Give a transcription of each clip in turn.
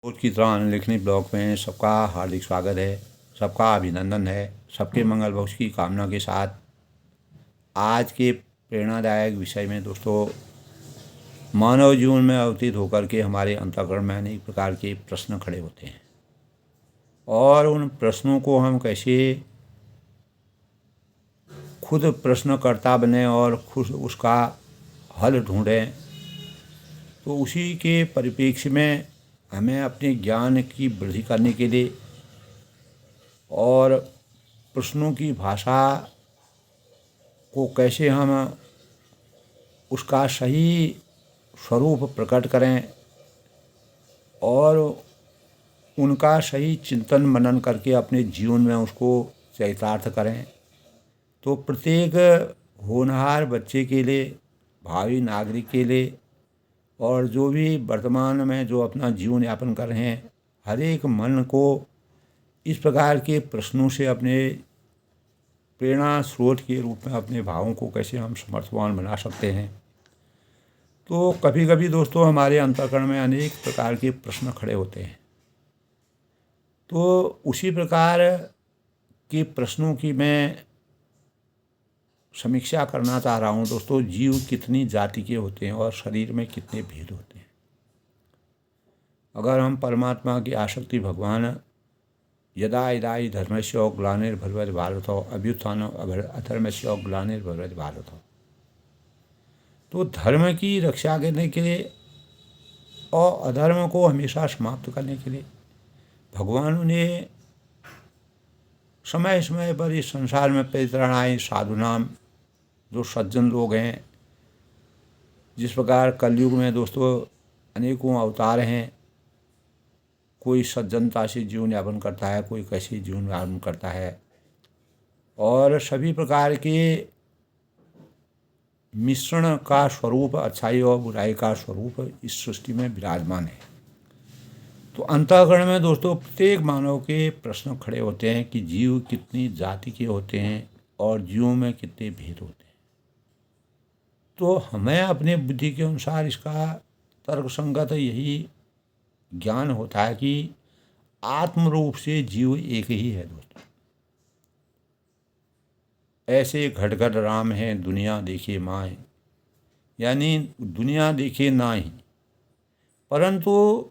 रोज की तरह अनलिखनी ब्लॉग में सबका हार्दिक स्वागत है। सबका अभिनंदन है। सबके मंगल भविष्य की कामना के साथ आज के प्रेरणादायक विषय में दोस्तों, मानव जीवन में अवतीत होकर के हमारे अंतःकरण में अनेक प्रकार के प्रश्न खड़े होते हैं और उन प्रश्नों को हम कैसे खुद प्रश्नकर्ता बने और खुद उसका हल ढूंढें। तो उसी के परिप्रेक्ष्य में हमें अपने ज्ञान की वृद्धि करने के लिए और प्रश्नों की भाषा को कैसे हम उसका सही स्वरूप प्रकट करें और उनका सही चिंतन मनन करके अपने जीवन में उसको चरितार्थ करें, तो प्रत्येक होनहार बच्चे के लिए, भावी नागरिक के लिए और जो भी वर्तमान में जो अपना जीवन यापन कर रहे हैं, हर एक मन को इस प्रकार के प्रश्नों से अपने प्रेरणा स्रोत के रूप में अपने भावों को कैसे हम समर्थवान बना सकते हैं। तो कभी कभी दोस्तों हमारे अंतःकरण में अनेक प्रकार के प्रश्न खड़े होते हैं। तो उसी प्रकार के प्रश्नों की मैं समीक्षा करना चाह रहा हूँ दोस्तों। जीव कितनी जाति के होते हैं और शरीर में कितने भेद होते हैं। अगर हम परमात्मा की आसक्ति भगवान यदा यदा हि धर्मस्य ग्लानिर्भवति भारत अभ्युत्थानम् अधर्मस्य ग्लानिर्भवति भारत, तो धर्म की रक्षा करने के लिए और अधर्म को हमेशा समाप्त करने के लिए भगवान ने समय समय पर इस संसार में परित्राणाय साधुनाम, जो सज्जन लोग हैं, जिस प्रकार कलयुग में दोस्तों अनेकों अवतार हैं, कोई सज्जनता से जीवन यापन करता है, कोई कैसे जीवन यापन करता है, और सभी प्रकार के मिश्रण का स्वरूप, अच्छाई और बुराई का स्वरूप इस सृष्टि में विराजमान है। तो अंतःकरण में दोस्तों प्रत्येक मानव के प्रश्न खड़े होते हैं कि जीव कितनी जाति के होते हैं और जीवों में कितने भेद होते हैं। तो हमें अपने बुद्धि के अनुसार इसका तर्कसंगत यही ज्ञान होता है कि आत्म रूप से जीव एक ही है दोस्तों। ऐसे घट घट राम हैं दुनिया देखे माए, यानी दुनिया देखे ना ही, परंतु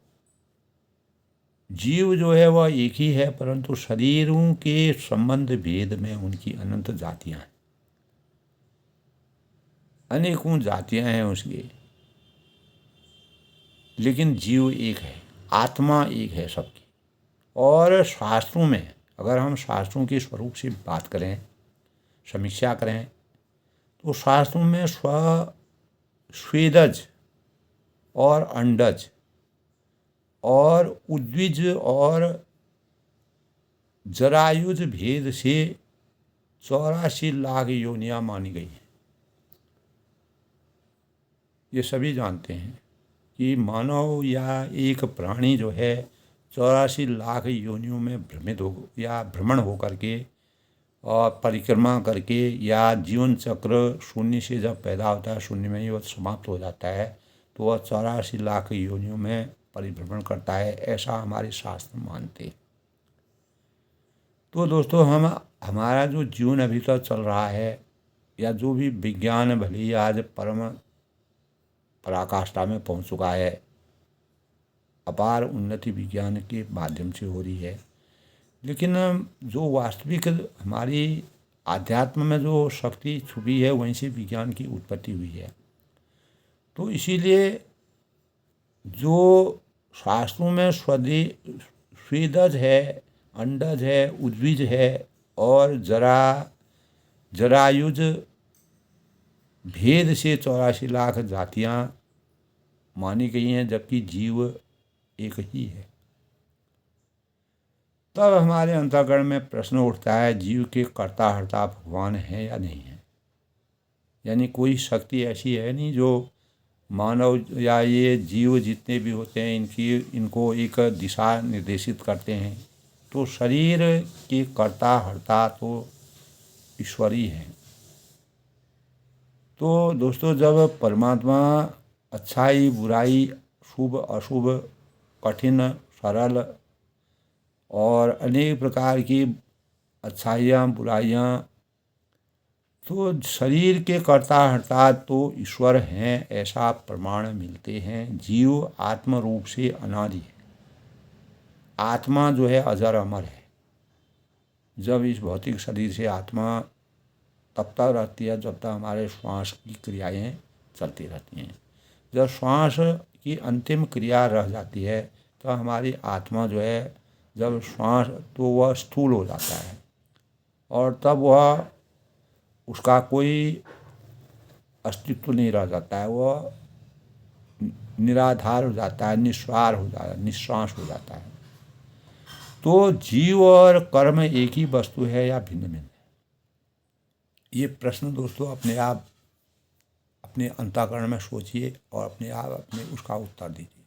जीव जो है वह एक ही है, परंतु शरीरों के संबंध भेद में उनकी अनंत जातियां हैं, अनेकों जातियां हैं उसकी, लेकिन जीव एक है, आत्मा एक है सबकी। और शास्त्रों में अगर हम शास्त्रों के स्वरूप से बात करें, समीक्षा करें, तो शास्त्रों में स्वेदज और अंडज और उद्विज और जरायुज भेद से 84 लाख योनियां मानी गई हैं। ये सभी जानते हैं कि मानव या एक प्राणी जो है 84 लाख योनियों में भ्रमित हो या भ्रमण हो करके और परिक्रमा करके या जीवन चक्र शून्य से जब पैदा होता है, शून्य में ही वह समाप्त हो जाता है, तो वह 84 लाख योनियों में परिभ्रमण करता है, ऐसा हमारे शास्त्र मानते हैं। तो दोस्तों हमारा जो जीवन अभी तक चल रहा है, या जो भी विज्ञान भले ही आज परम पराकाष्ठा में पहुंच चुका है, अपार उन्नति विज्ञान के माध्यम से हो रही है, लेकिन जो वास्तविक हमारी आध्यात्म में जो शक्ति छुपी है, वहीं से विज्ञान की उत्पत्ति हुई है। तो इसीलिए जो शास्त्रों में स्वेदज है, अंडज है, उद्विज है और जरायुज भेद से 84 लाख जातियां मानी गई हैं, जबकि जीव एक ही है। तब हमारे अंतःकरण में प्रश्न उठता है, जीव के कर्ता हर्ता भगवान है या नहीं है। यानी कोई शक्ति ऐसी है नहीं जो मानव या ये जीव जितने भी होते हैं इनको एक दिशा निर्देशित करते हैं। तो शरीर के कर्ता हर्ता तो ईश्वर ही है। तो दोस्तों जब परमात्मा अच्छाई बुराई, शुभ अशुभ, कठिन सरल और अनेक प्रकार की अच्छाइयाँ बुराइयाँ, तो शरीर के कर्ता हर्ता तो ईश्वर हैं ऐसा प्रमाण मिलते हैं। जीव आत्म रूप से अनादि है। आत्मा जो है अजर अमर है। जब इस भौतिक शरीर से आत्मा तब तक रहती है जब तक हमारे श्वास की क्रियाएं चलती रहती हैं। जब श्वास की अंतिम क्रिया रह जाती है तो हमारी आत्मा जो है, जब श्वास, तो वह स्थूल हो जाता है और तब वह, उसका कोई अस्तित्व नहीं रह जाता है। वह निराधार हो जाता है, निस्वार हो जाता है, निश्वास हो जाता है। तो जीव और कर्म एक ही वस्तु है या भिन्न भिन्न है? ये प्रश्न दोस्तों अपने आप अपने अंतःकरण में सोचिए और अपने आप अपने उसका उत्तर दीजिए।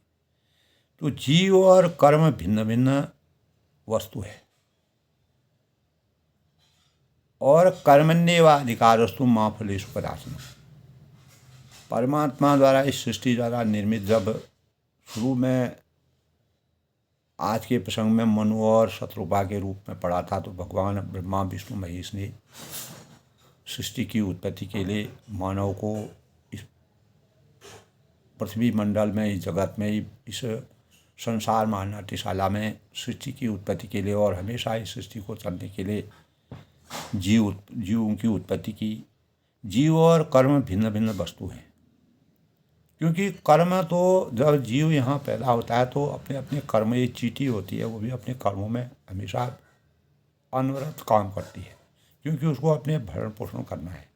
तो जीव और कर्म भिन्न भिन्न वस्तु है और कर्मण्येवाधिकारस्तु मा फलेषु कदाचन। परमात्मा द्वारा इस सृष्टि द्वारा निर्मित, जब शुरू में आज के प्रसंग में मनु और शत्रुपा के रूप में पढ़ा था, तो भगवान ब्रह्मा विष्णु महेश ने सृष्टि की उत्पत्ति के लिए मानव को इस पृथ्वी मंडल में, इस जगत में, इस संसार महानाट्यशाला में सृष्टि की उत्पत्ति के लिए और हमेशा इस सृष्टि को चलने के लिए जीवों की उत्पत्ति की। जीव और कर्म भिन्न भिन्न वस्तु हैं, क्योंकि कर्म तो जब जीव यहाँ पैदा होता है तो अपने अपने कर्म, ये चींटी होती है, वो भी अपने कर्मों में हमेशा अनवरत काम करती है, क्योंकि उसको अपने भरण पोषण करना है।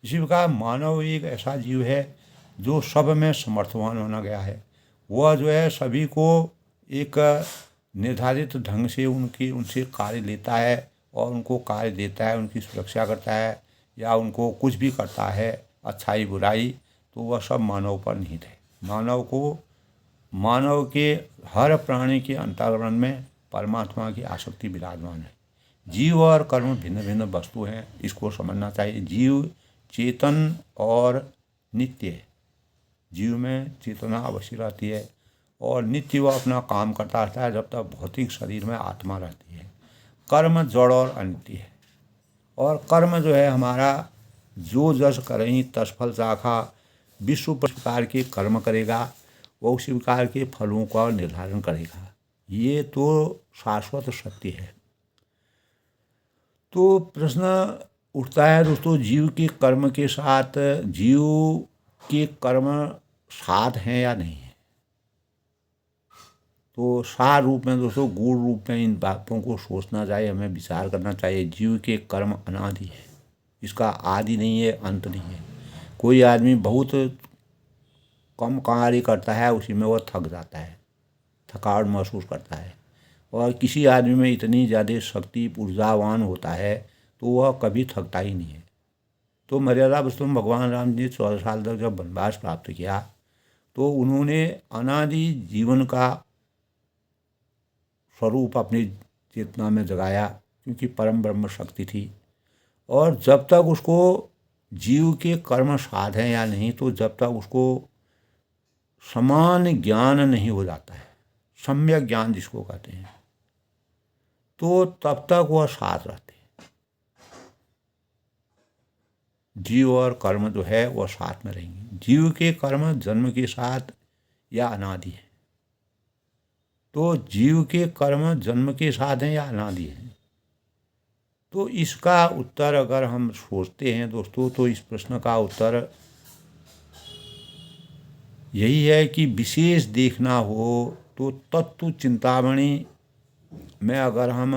इसी प्रकार मानव एक ऐसा जीव है जो सब में समर्थवान होना गया है। वह जो है सभी को एक निर्धारित ढंग से उनसे कार्य लेता है और उनको कार्य देता है, उनकी सुरक्षा करता है या उनको कुछ भी करता है, अच्छाई बुराई, तो वह सब मानव पर निहित है। मानव के हर प्राणी के अंतःकरण में परमात्मा की आसक्ति विराजमान है। जीव और कर्म भिन्न भिन्न वस्तु हैं, इसको समझना चाहिए। जीव चेतन और नित्य है। जीव में चेतना अवश्य रहती है और नित्य वह अपना काम करता रहता है जब तक भौतिक शरीर में आत्मा रहती है। कर्म जड़ और अनित्य है और कर्म जो है हमारा, जो जस करें तस फल चाखा, विश्व प्रकार के कर्म करेगा वह उसी प्रकार के फलों का निर्धारण करेगा। ये तो शाश्वत सत्य है। तो प्रश्न उठता है दोस्तों, जीव के कर्म के साथ, जीव के कर्म साथ हैं या नहीं है? तो सार रूप में दोस्तों, गूढ़ रूप में इन बातों को सोचना चाहिए, हमें विचार करना चाहिए। जीव के कर्म अनादि है, इसका आदि नहीं है, अंत नहीं है। कोई आदमी बहुत कम कार्य करता है, उसी में वह थक जाता है, थकावट महसूस करता है। और किसी आदमी में इतनी ज़्यादा शक्ति, ऊर्जावान होता है तो वह कभी थकता ही नहीं है। तो मर्यादा पुरुषोत्तम भगवान राम जी 14 साल तक जब वनवास प्राप्त किया तो उन्होंने अनादि जीवन का स्वरूप अपनी चेतना में जगाया, क्योंकि परम ब्रह्म शक्ति थी। और जब तक उसको जीव के कर्म साध हैं या नहीं, तो जब तक उसको समान ज्ञान नहीं हो जाता है, सम्यक ज्ञान जिसको कहते हैं, तो तब तक वह साथ रहते हैं। जीव और कर्म जो है वह साथ में रहेंगे। जीव के कर्म जन्म के साथ या अनादि है, तो जीव के कर्म जन्म के साथ हैं या अनादि हैं? तो इसका उत्तर अगर हम सोचते हैं दोस्तों, तो इस प्रश्न का उत्तर यही है कि विशेष देखना हो तो तत्व चिंतामणि में अगर हम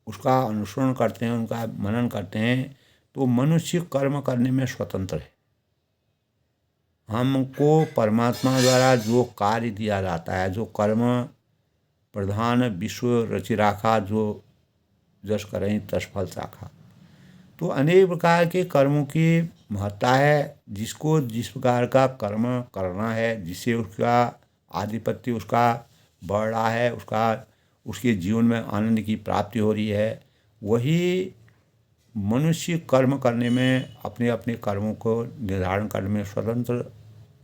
उसका अनुसरण करते हैं, उनका मनन करते हैं, तो मनुष्य कर्म करने में स्वतंत्र है। हमको परमात्मा द्वारा जो कार्य दिया जाता है, जो कर्म प्रधान विश्व रचि राखा, जो जस करें तस फल चाखा, तो अनेक प्रकार के कर्मों की महत्ता है। जिसको जिस प्रकार का कर्म करना है, जिससे उसका आधिपत्य उसका बढ़ रहा है, उसके जीवन में आनंद की प्राप्ति हो रही है, वही मनुष्य कर्म करने में, अपने अपने कर्मों को निर्धारण करने में स्वतंत्र,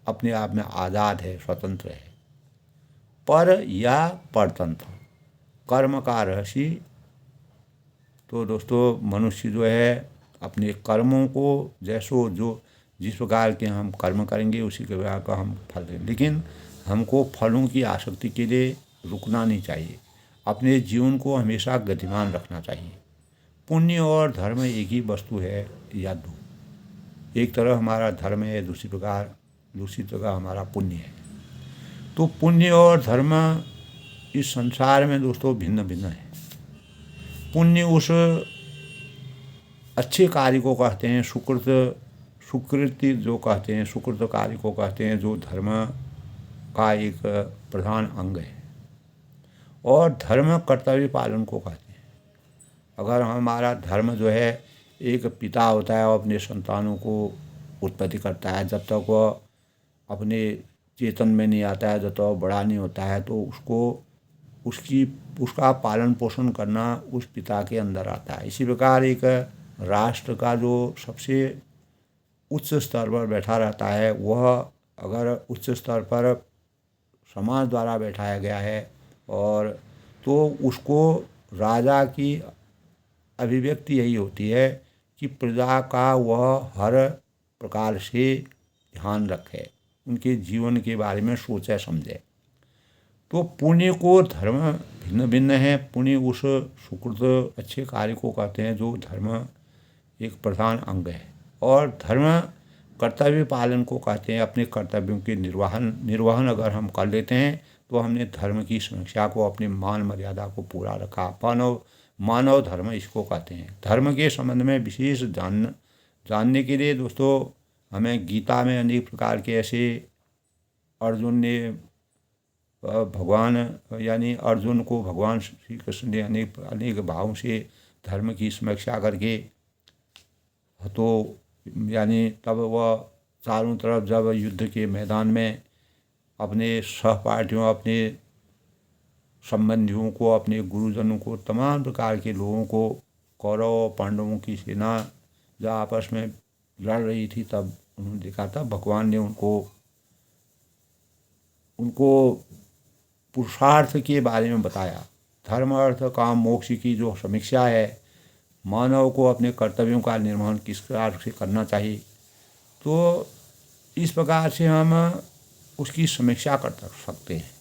अपने आप में आज़ाद है, स्वतंत्र है। पर या परतंत्र, कर्म का रहस्य। तो दोस्तों मनुष्य जो है अपने कर्मों को जैसो जो जिस प्रकार के हम कर्म करेंगे उसी के प्रकार का हम फल देंगे, लेकिन हमको फलों की आसक्ति के लिए रुकना नहीं चाहिए। अपने जीवन को हमेशा गतिमान रखना चाहिए। पुण्य और धर्म एक ही वस्तु है या दो? एक तरफ हमारा धर्म है, दूसरी तरफ हमारा पुण्य है। तो पुण्य और धर्म इस संसार में दोस्तों भिन्न भिन्न है। पुण्य उस अच्छे कार्य को कहते हैं, सुकृति जो कहते हैं, सुकृत कार्य को कहते हैं, जो धर्म का एक प्रधान अंग है। और धर्म कर्तव्य पालन को कहते हैं। अगर हमारा धर्म जो है, एक पिता होता है और अपने संतानों को उत्पत्ति करता है, जब तक वह अपने चेतन में नहीं आता है, जब तक वह बड़ा नहीं होता है, तो उसका पालन पोषण करना उस पिता के अंदर आता है। इसी प्रकार एक राष्ट्र का जो सबसे उच्च स्तर पर बैठा रहता है, वह अगर उच्च स्तर पर समाज द्वारा बैठाया गया है और तो उसको राजा की अभिव्यक्ति यही होती है कि प्रजा का वह हर प्रकार से ध्यान रखे, उनके जीवन के बारे में सोचे समझे। तो पुण्य को धर्म भिन्न भिन्न है। पुण्य उस सुकृत अच्छे कार्य को कहते हैं जो धर्म एक प्रधान अंग है, और धर्म कर्तव्य पालन को कहते हैं। अपने कर्तव्यों के निर्वहन अगर हम कर लेते हैं तो हमने धर्म की समीक्षा को, अपनी मान मर्यादा को पूरा रखा। मानव धर्म इसको कहते हैं। धर्म के संबंध में विशेष जानने के लिए दोस्तों हमें गीता में अनेक प्रकार के ऐसे अर्जुन ने भगवान यानी अर्जुन को भगवान श्री कृष्ण ने अनेक भावों से धर्म की समीक्षा करके, तो यानी तब वह चारों तरफ जब युद्ध के मैदान में अपने सहपाठियों, अपने संबंधियों को, अपने गुरुजनों को, तमाम प्रकार के लोगों को, कौरव और पांडवों की सेना जब आपस में लड़ रही थी, तब उन्होंने देखा था भगवान ने उनको पुरुषार्थ के बारे में बताया। धर्म अर्थ काम मोक्ष की जो समीक्षा है, मानव को अपने कर्तव्यों का निर्वहन किस प्रकार से करना चाहिए, तो इस प्रकार से हम उसकी समीक्षा कर सकते हैं।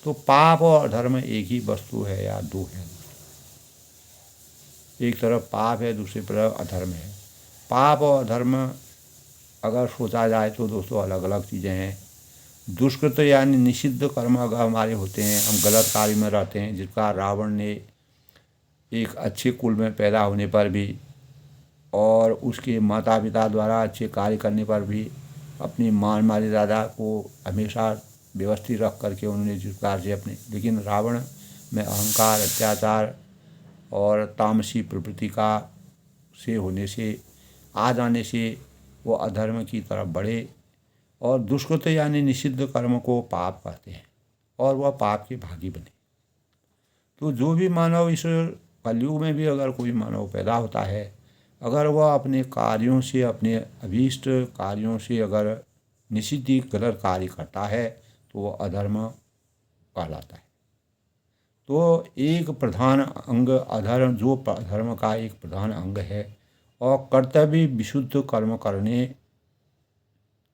तो पाप और धर्म एक ही वस्तु है या दो है? एक तरफ पाप है, दूसरी तरफ अधर्म है। पाप और अधर्म अगर सोचा जाए तो दोस्तों अलग अलग चीज़ें हैं। दुष्कृत यानी निषिद्ध कर्म अगर हमारे होते हैं, हम गलत कार्य में रहते हैं, जिसका रावण ने एक अच्छे कुल में पैदा होने पर भी और उसके माता पिता द्वारा अच्छे कार्य करने पर भी अपनी मान मर्यादा को हमेशा व्यवस्थित रख करके उन्होंने जिस प्रकार से अपने, लेकिन रावण में अहंकार, अत्याचार और तामसी प्रवृत्ति का से होने से आ जाने से वो अधर्म की तरफ बढ़े। और दुष्कृत यानी निषिद्ध कर्म को पाप कहते हैं और वह पाप के भागी बने। तो जो भी मानव इस कलयुग में भी अगर कोई मानव पैदा होता है, अगर वह अपने कार्यों से, अपने अभीष्ट कार्यों से अगर निषिद्ध गलत कार्य करता है तो वह अधर्म कहलाता है। तो एक प्रधान अंग अधर्म, जो धर्म का एक प्रधान अंग है, और कर्तव्य विशुद्ध कर्म करने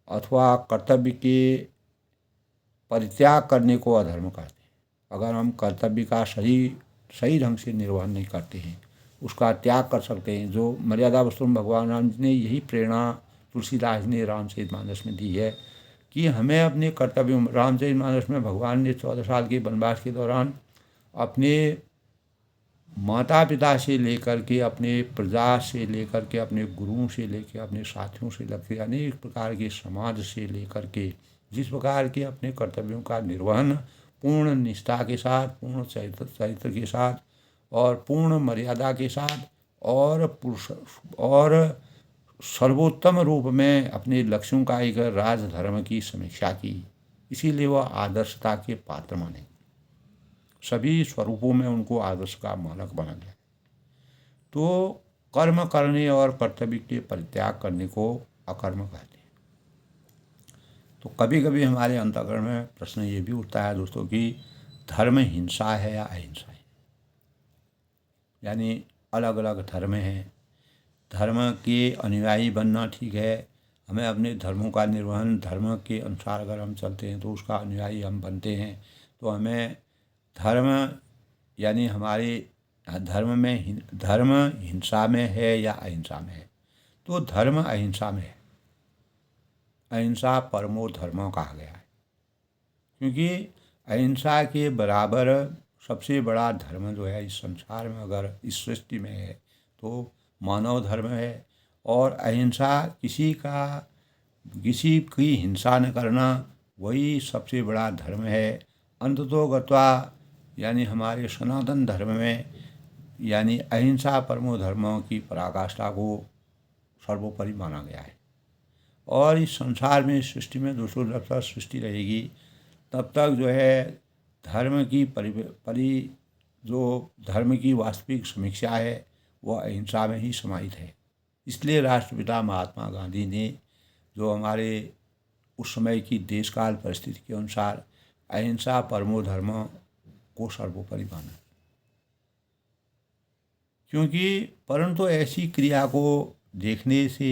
अथवा कर्तव्य के परित्याग करने को अधर्म कहते हैं। अगर हम कर्तव्य का सही ढंग से निर्वहन नहीं करते हैं, उसका त्याग कर सकते हैं, जो मर्यादा पुरुषोत्तम भगवान राम जी ने यही प्रेरणा तुलसीदास ने रामचरितमानस में दी है कि हमें अपने कर्तव्यों, रामचरितमानस में भगवान ने 14 साल के वनवास के दौरान अपने माता पिता से लेकर के, अपने प्रजा से लेकर के, अपने गुरुओं से लेकर, अपने साथियों से लेकर, अनेक प्रकार के समाज से लेकर के, जिस प्रकार के अपने कर्तव्यों का निर्वहन पूर्ण निष्ठा के साथ, पूर्ण चरित्र के साथ और पूर्ण मर्यादा के साथ और सर्वोत्तम रूप में अपने लक्ष्यों का एक राजधर्म की समीक्षा की, इसीलिए वह आदर्शता के पात्र माने। सभी स्वरूपों में उनको आदर्श का मानक बना गया। तो कर्म करने और कर्तव्य के परित्याग करने को अकर्म कहते हैं। तो कभी कभी हमारे अंतःकरण में प्रश्न ये भी उठता है दोस्तों कि धर्म हिंसा है या अहिंसा है। यानी अलग अलग धर्म हैं, धर्म के अनुयायी बनना ठीक है, हमें अपने धर्मों का निर्वहन धर्म के अनुसार अगर हम चलते हैं तो उसका अनुयायी हम बनते हैं। तो हमें धर्म यानी हमारे धर्म हिंसा में है या अहिंसा में है, तो धर्म अहिंसा में है। अहिंसा परमो धर्म कहा गया है, क्योंकि अहिंसा के बराबर सबसे बड़ा धर्म जो है इस संसार में, अगर इस सृष्टि में है तो मानव धर्म है। और अहिंसा किसी की हिंसा न करना, वही सबसे बड़ा धर्म है। अंततोगत्वा यानी हमारे सनातन धर्म में यानी अहिंसा परमो धर्म की पराकाष्ठा को सर्वोपरि माना गया है। और इस संसार में सृष्टि में दोस्तों जब तक सृष्टि रहेगी तब तक जो है धर्म की वास्तविक समीक्षा है वह अहिंसा में ही समाहित है। इसलिए राष्ट्रपिता महात्मा गांधी ने जो हमारे उस समय की देशकाल परिस्थिति के अनुसार अहिंसा परमो धर्म को सर्वोपरि माना, क्योंकि परंतु ऐसी क्रिया को देखने से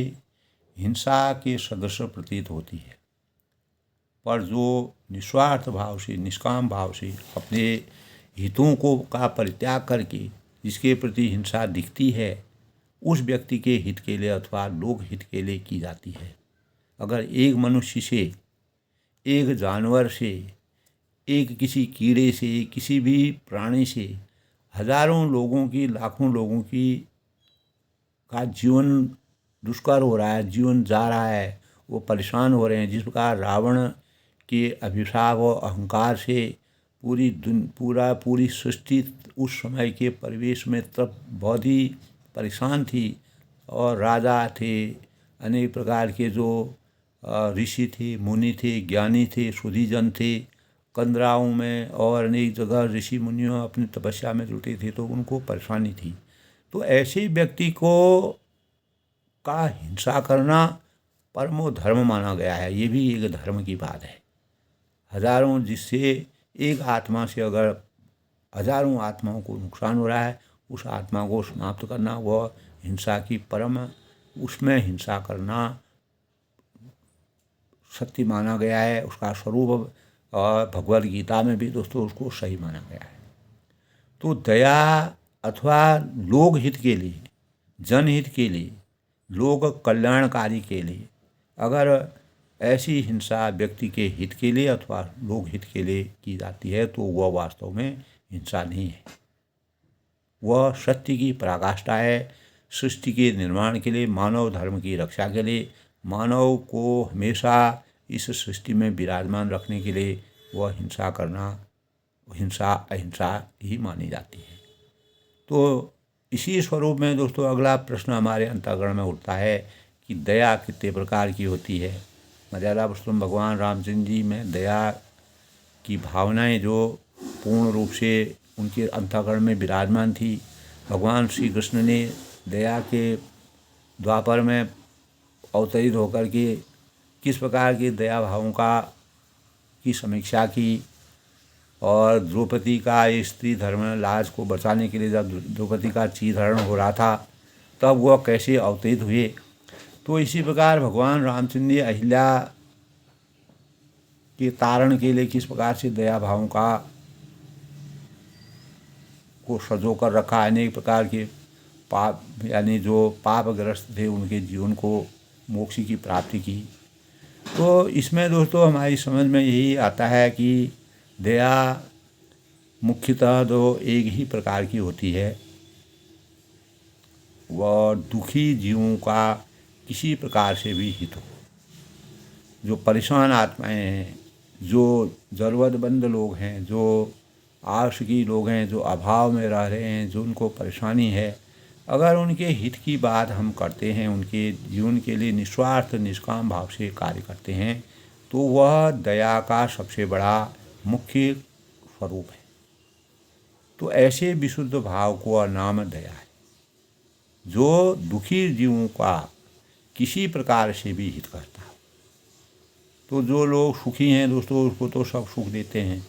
हिंसा के सदृश प्रतीत होती है, पर जो निस्वार्थ भाव से निष्काम भाव से अपने हितों का परित्याग करके जिसके प्रति हिंसा दिखती है उस व्यक्ति के हित के लिए अथवा लोक हित के लिए की जाती है। अगर एक मनुष्य से, एक जानवर से, एक किसी कीड़े से, किसी भी प्राणी से हजारों लोगों की, लाखों लोगों का जीवन दुष्कर हो रहा है, जीवन जा रहा है, वो परेशान हो रहे हैं, जिस प्रकार रावण के अभिशाप और अहंकार से पूरी सृष्टि उस समय के परिवेश में तब बहुत ही परेशान थी। और राजा थे, अनेक प्रकार के जो ऋषि थे, मुनि थे, ज्ञानी थे, सुधीजन थे, कंदराओं में और अनेक जगह ऋषि मुनियों अपनी तपस्या में जुटे थे, तो उनको परेशानी थी। तो ऐसे व्यक्ति का हिंसा करना परमो धर्म माना गया है। ये भी एक धर्म की बात है। हजारों, जिससे एक आत्मा से अगर हजारों आत्माओं को नुकसान हो रहा है, उस आत्मा को समाप्त करना वह हिंसा की परम, उसमें हिंसा करना सत्य माना गया है। उसका स्वरूप और भगवद गीता में भी दोस्तों उसको सही माना गया है। तो दया अथवा लोक हित के लिए, जनहित के लिए, लोक कल्याणकारी के लिए अगर ऐसी हिंसा व्यक्ति के हित के लिए अथवा लोक हित के लिए की जाती है तो वह वास्तव में हिंसा नहीं है, वह सत्य की पराकाष्ठा है। सृष्टि के निर्माण के लिए, मानव धर्म की रक्षा के लिए, मानव को हमेशा इस सृष्टि में विराजमान रखने के लिए वह हिंसा करना, हिंसा अहिंसा ही मानी जाती है। तो इसी स्वरूप में दोस्तों अगला प्रश्न हमारे अंतःकरण में उठता है कि दया कितने प्रकार की होती है। मर्यादा पुरुषोत्तम भगवान रामचंद्र जी में दया की भावनाएं जो पूर्ण रूप से उनके अंतःकरण में विराजमान थी। भगवान श्री कृष्ण ने दया के द्वापर में अवतरित होकर के किस प्रकार के दया भावों की समीक्षा की, और द्रौपदी का स्त्री धर्म लाज को बचाने के लिए जब द्रौपदी का चीरहरण हो रहा था तब वह कैसे अवतरित हुए। तो इसी प्रकार भगवान रामचंद्र ने अहिल्या के तारण के लिए किस प्रकार से दया भावों को सजो कर रखा। अनेक प्रकार के पाप यानी जो पापग्रस्त थे उनके जीवन को मोक्ष की प्राप्ति की। तो इसमें दोस्तों हमारी समझ में यही आता है कि दया मुख्यतः जो एक ही प्रकार की होती है, वह दुखी जीवों का किसी प्रकार से भी हित हो। जो परेशान आत्माएं हैं, जो ज़रूरतमंद लोग हैं, जो आशिकी लोग हैं, जो अभाव में रह रहे हैं, जो उनको परेशानी है, अगर उनके हित की बात हम करते हैं, उनके जीवन के लिए निस्वार्थ निष्काम भाव से कार्य करते हैं, तो वह दया का सबसे बड़ा मुख्य स्वरूप है। तो ऐसे विशुद्ध भाव को नाम दया है, जो दुखी जीवों का किसी प्रकार से भी हित करता है। तो जो लोग सुखी हैं दोस्तों, उसको तो सब सुख देते हैं।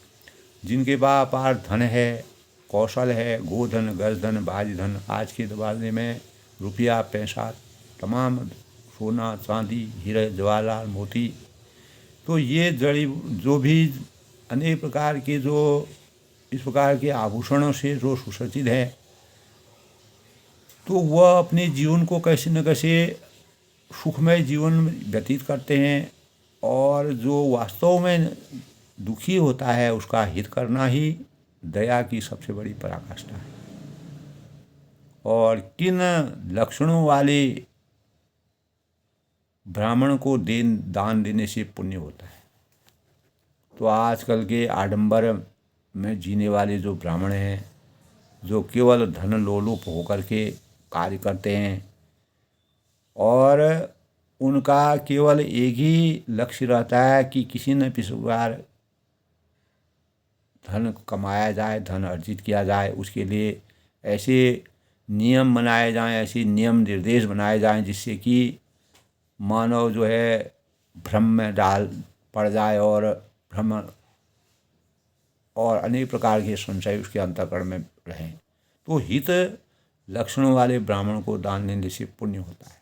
जिनके पास धन है, कौशल है, गोधन, गजधन, बाजधन, आज के ज़माने में रुपया पैसा, तमाम सोना चांदी, हीरे जवाहरात मोती, तो ये जड़ी जो भी अनेक प्रकार के जो इस प्रकार के आभूषणों से जो सुसज्जित है, तो वह अपने जीवन को कैसे न कैसे सुखमय जीवन व्यतीत करते हैं। और जो वास्तव में दुखी होता है उसका हित करना ही दया की सबसे बड़ी पराकाष्ठा है। और किन लक्षणों वाले ब्राह्मण को दान देने से पुण्य होता है? तो आजकल के आडंबर में जीने वाले जो ब्राह्मण हैं, जो केवल धन लोलुप होकर के कार्य करते हैं और उनका केवल एक ही लक्ष्य रहता है कि किसी न किसी प्रकार धन कमाया जाए, धन अर्जित किया जाए, उसके लिए ऐसे नियम बनाए जाएं, ऐसे नियम निर्देश बनाए जाएं जिससे कि मानव जो है भ्रम में पड़ जाए और भ्रम और अनेक प्रकार के संशय उसके अंतःकरण में रहें। तो हित लक्षणों वाले ब्राह्मण को दान देने से पुण्य होता है।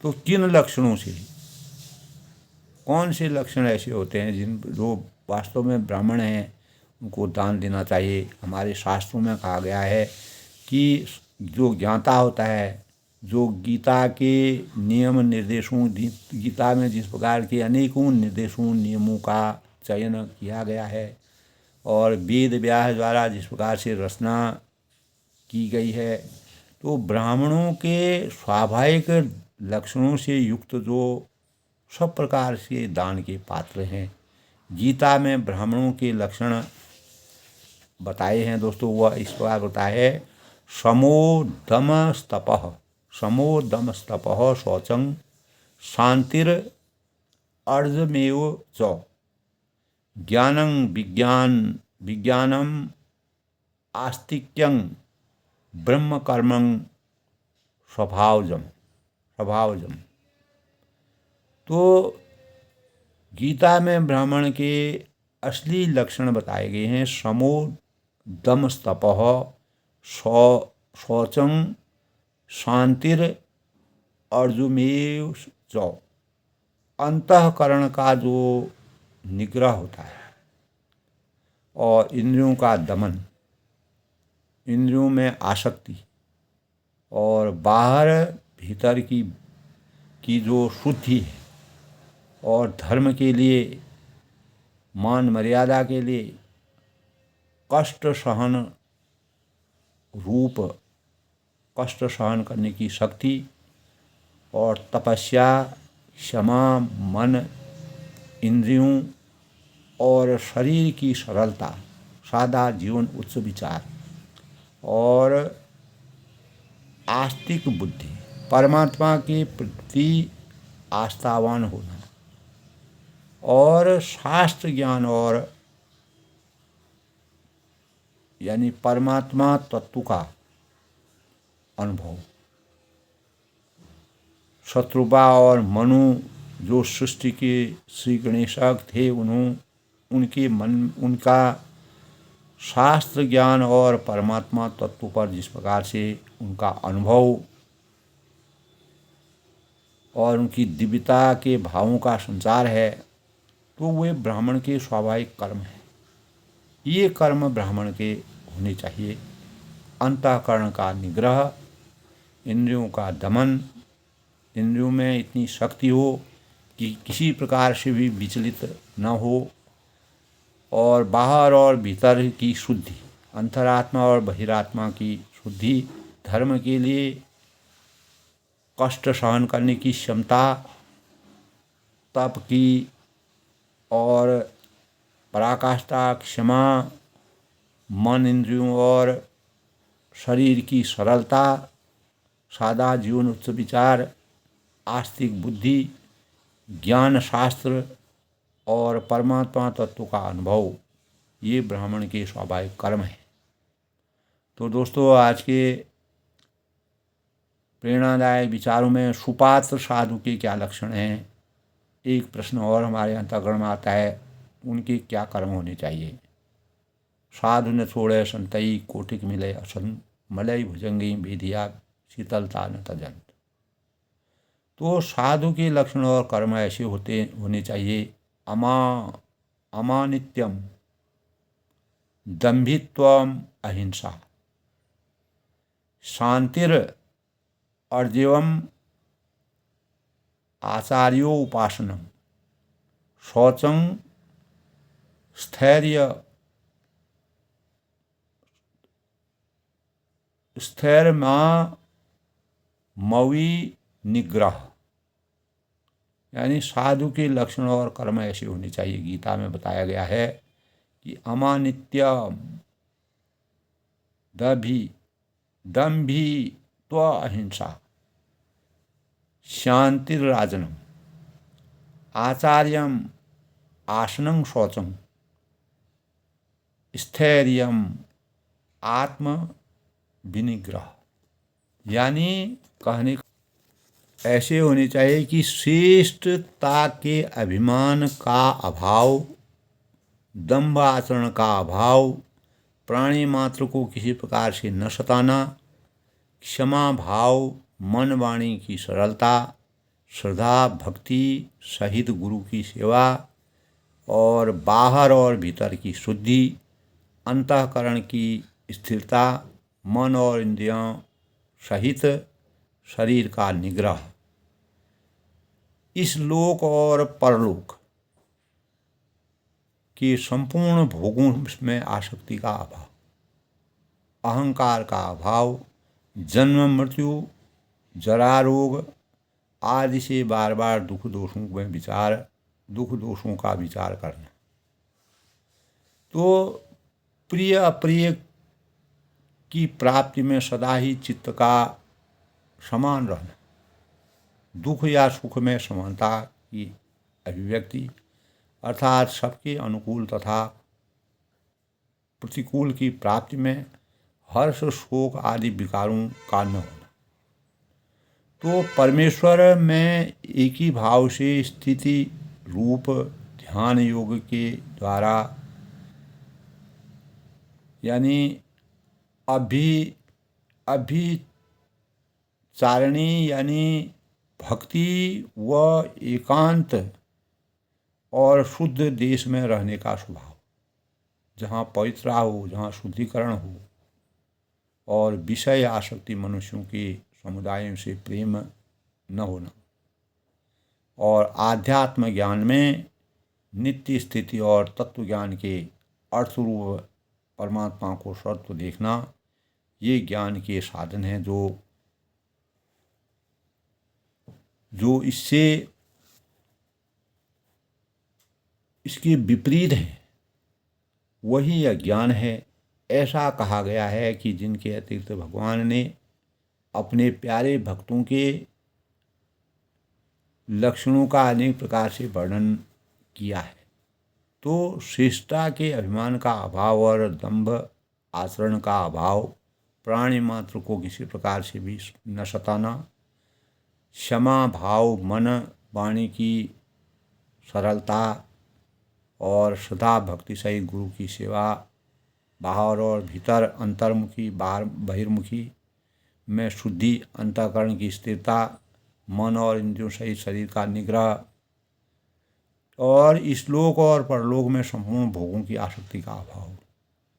तो किन लक्षणों से, कौन से लक्षण ऐसे होते हैं जो वास्तव में ब्राह्मण हैं उनको दान देना चाहिए? हमारे शास्त्रों में कहा गया है कि जो ज्ञाता होता है, जो गीता के नियम निर्देशों, गीता में जिस प्रकार के अनेकों निर्देशों नियमों का चयन किया गया है और वेद व्यास द्वारा जिस प्रकार से रचना की गई है, तो ब्राह्मणों के स्वाभाविक लक्षणों से युक्त जो सब प्रकार से दान के पात्र हैं, गीता में ब्राह्मणों के लक्षण बताए हैं दोस्तों। वह इस प्रकार बताए है: समोदमस्तपः, समोदमस्तपः शौचं, शांतिर अर्धमेव च, ज्ञानं विज्ञानम आस्तिक्यं, ब्रह्म कर्मं स्वभावजम। तो गीता में ब्राह्मण के असली लक्षण बताए गए हैं: समोदमस्तपः, शौचं, शांतिर अर्जुमेव च। अंतःकरण का जो निग्रह होता है और इंद्रियों का दमन, इंद्रियों में आसक्ति और बाहर भीतर की जो शुद्धि है और धर्म के लिए, मान मर्यादा के लिए कष्ट सहन करने की शक्ति और तपस्या, क्षमा, मन, इंद्रियों और शरीर की सरलता, सादा जीवन, उच्च विचार और आस्तिक बुद्धि, परमात्मा के प्रति आस्थावान होना और शास्त्र ज्ञान और यानी परमात्मा तत्व का अनुभव। शत्रुपा और मनु जो सृष्टि के श्री गणेशक थे, उनका शास्त्र ज्ञान और परमात्मा तत्व पर जिस प्रकार से उनका अनुभव और उनकी दिव्यता के भावों का संचार है, तो वे ब्राह्मण के स्वाभाविक कर्म हैं। ये कर्म ब्राह्मण के होने चाहिए: अंतःकरण का निग्रह, इंद्रियों का दमन, इंद्रियों में इतनी शक्ति हो कि किसी प्रकार से भी विचलित न हो, और बाहर और भीतर की शुद्धि, अंतरात्मा और बहिरात्मा की शुद्धि, धर्म के लिए कष्ट सहन करने की क्षमता, तप की और पराकाष्ठा, क्षमा, मन, इंद्रियों और शरीर की सरलता, सादा जीवन, उच्च विचार, आस्तिक बुद्धि, ज्ञान, शास्त्र और परमात्मा तत्व का अनुभव, ये ब्राह्मण के स्वाभाविक कर्म हैं। तो दोस्तों, आज के प्रेरणादायक विचारों में सुपात्र साधु के क्या लक्षण हैं एक प्रश्न और हमारे अंतःकरण में आता है, उनके क्या कर्म होने चाहिए। साधु न छोड़े संतई कोटिक मिले असन, मलय भुजंगी बेधिया शीतलता न तजंत। तो साधु के लक्षण और कर्म ऐसे होने चाहिए, अमानित्यम, दंभित्वम, अहिंसा, शांतिर अर्जवम, आचार्योपासनम, शौचं, स्थैर्य मवी निग्रह। यानी साधु के लक्षण और कर्म ऐसे होने चाहिए। गीता में बताया गया है कि अमानित्यम, दंभी त्व अहिंसा, शांतिराजनम, आचार्यम आसनं शौचं, स्थैर्यम आत्म विनिग्रह। यानी कहने ऐसे होने चाहिए कि श्रेष्ठता के अभिमान का अभाव, दंभ आचरण का अभाव, प्राणी मात्र को किसी प्रकार से न सताना, क्षमा भाव, मन वाणी की सरलता, श्रद्धा भक्ति सहित गुरु की सेवा, और बाहर और भीतर की शुद्धि, अंतःकरण की स्थिरता, मन और इंद्रियों सहित शरीर का निग्रह, इस लोक और परलोक के संपूर्ण भोगों में आसक्ति का अभाव, अहंकार का अभाव, जन्म मृत्यु जरा रोग आदि से बार बार दुख दोषों का विचार करना। तो प्रिय अप्रिय की प्राप्ति में सदा ही चित्त का समान रहना, दुख या सुख में समानता की अभिव्यक्ति, अर्थात सबके अनुकूल तथा प्रतिकूल की प्राप्ति में हर्ष शोक आदि विकारों का न होना। तो परमेश्वर में एक ही भाव से स्थिति रूप ध्यान योग के द्वारा, यानी अभिचारिणी यानी भक्ति व एकांत और शुद्ध देश में रहने का स्वभाव, जहाँ पवित्रता हो, जहाँ शुद्धिकरण हो, और विषय आसक्ति मनुष्यों के समुदायों से प्रेम न होना, और आध्यात्म ज्ञान में नित्य स्थिति और तत्व ज्ञान के अर्थरूप परमात्मा को सत्व देखना, ये ज्ञान के साधन हैं जो इसके विपरीत है, वही अज्ञान है। ऐसा कहा गया है कि जिनके अतिरिक्त भगवान ने अपने प्यारे भक्तों के लक्षणों का अनेक प्रकार से वर्णन किया है। तो श्रेष्ठता के अभिमान का अभाव और दंभ आचरण का अभाव, प्राणी मात्र को किसी प्रकार से भी न सताना, क्षमा भाव, मन वाणी की सरलता, और श्रद्धा भक्ति सहित गुरु की सेवा, बाहर और भीतर अंतर्मुखी बाहर बहिर्मुखी में शुद्धि, अंतःकरण की स्थिरता, मन और इंद्रियों सहित शरीर का निग्रह, और इस लोक और परलोक में संपूर्ण भोगों की आसक्ति का अभाव,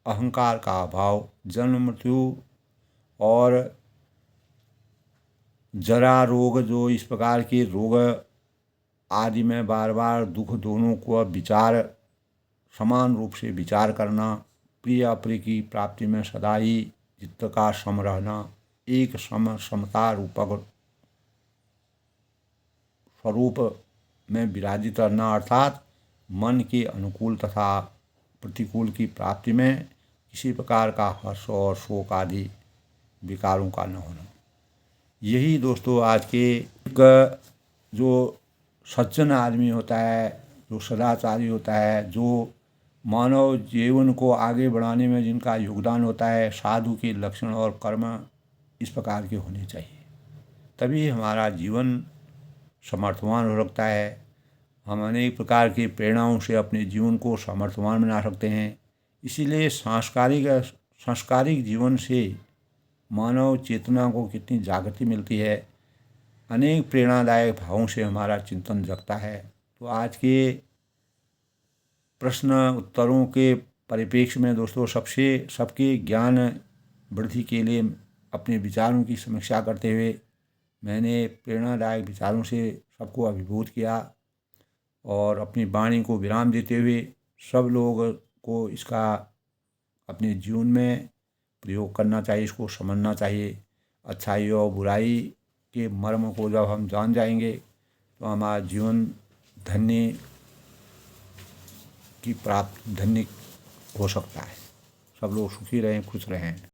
अहंकार का अभाव, जन्म मृत्यु और जरा रोग, जो इस प्रकार के रोग आदि में बार बार दुख दोनों को विचार समान रूप से विचार करना, प्रिय अप्रिय की प्राप्ति में सदा ही चित्त का सम रहना, एक समता रूपक स्वरूप में विराजित रहना, अर्थात मन के अनुकूल तथा प्रतिकूल की प्राप्ति में किसी प्रकार का हर्ष और शोक आदि विकारों का न होना। यही दोस्तों आज के जो सज्जन आदमी होता है, जो सदाचारी होता है, जो मानव जीवन को आगे बढ़ाने में जिनका योगदान होता है, साधु के लक्षण और कर्म इस प्रकार के होने चाहिए। तभी हमारा जीवन समर्थवान हो सकता है हम अनेक प्रकार की प्रेरणाओं से अपने जीवन को सामर्थ्यवान बना सकते हैं। इसीलिए सांस्कारिक जीवन से मानव चेतना को कितनी जागृति मिलती है, अनेक प्रेरणादायक भावों से हमारा चिंतन जगता है। तो आज के प्रश्न उत्तरों के परिप्रेक्ष्य में दोस्तों सबके ज्ञान वृद्धि के लिए अपने विचारों की समीक्षा करते हुए मैंने प्रेरणादायक विचारों से सबको अभिभूत किया और अपनी वाणी को विराम देते हुए सब लोगों को इसका अपने जीवन में प्रयोग करना चाहिए, इसको समझना चाहिए। अच्छाई और बुराई के मर्म को जब हम जान जाएंगे तो हमारा जीवन धन्य हो सकता है। सब लोग सुखी रहें, खुश रहें।